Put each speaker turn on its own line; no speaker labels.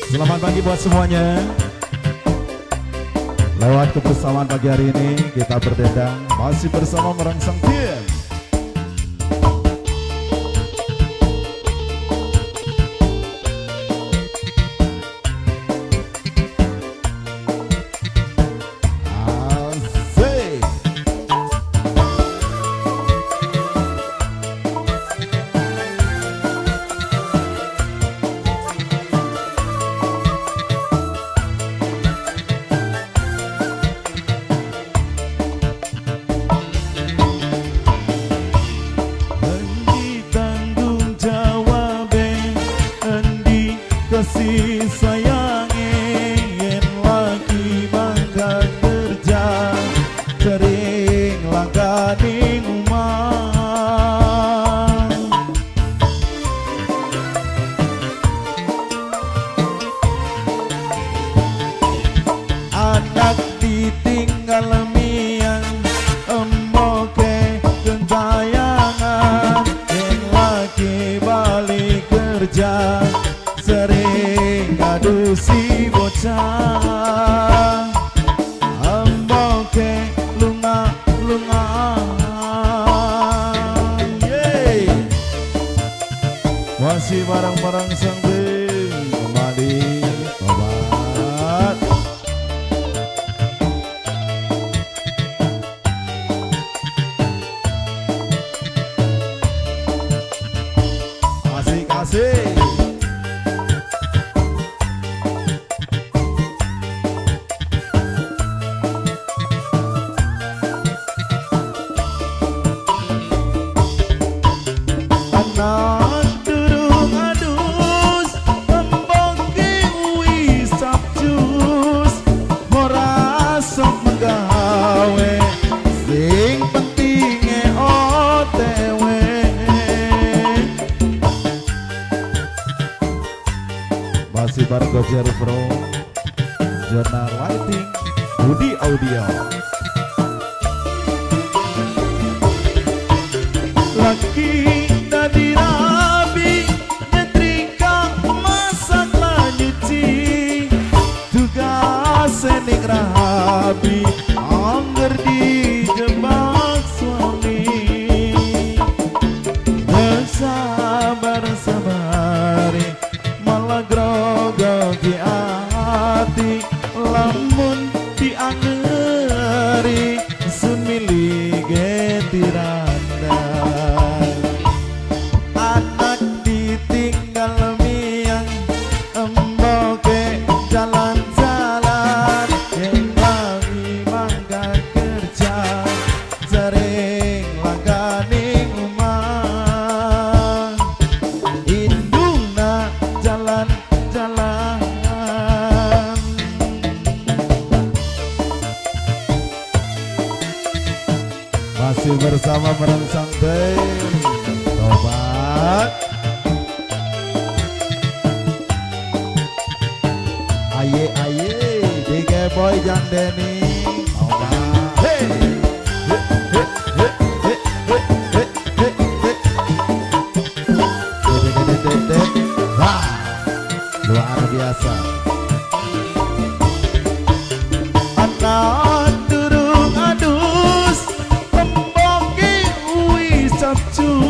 Selamat pagi buat semuanya. Lewat kebersamaan pagi hari ini kita berdendang masih bersama Merangsang Tim. Kasih sayange yen lagi mangkat kerja sering langganing umah anak ditinggal miang emoke gentayangan yen lagi balik kerja sering ngadu si bocah amboke lunga yeay masih barang-barang sang kembali obat asik-asik. Durung adus memboki wis sabjus ora sok menggawe sing pentinge OTW masih bareng Gojer Pro Jurnal Lighting Budi Audio lagi tadi rabi nyetrika masak nyuci tugas sening rabi angger dijebak suami bersabar-sabari malah grogogi hati lamun dianggeri sun milige tiranda anak ditinggal miang emboke jalan-jalan yang lagi mangkat kerja sering langganing umah indungna jalan-jalan masih bersama Merangsang Tim obat aye DG Boy Jandeni obat hey wah luar biasa anak durung adus memboki wis sabjus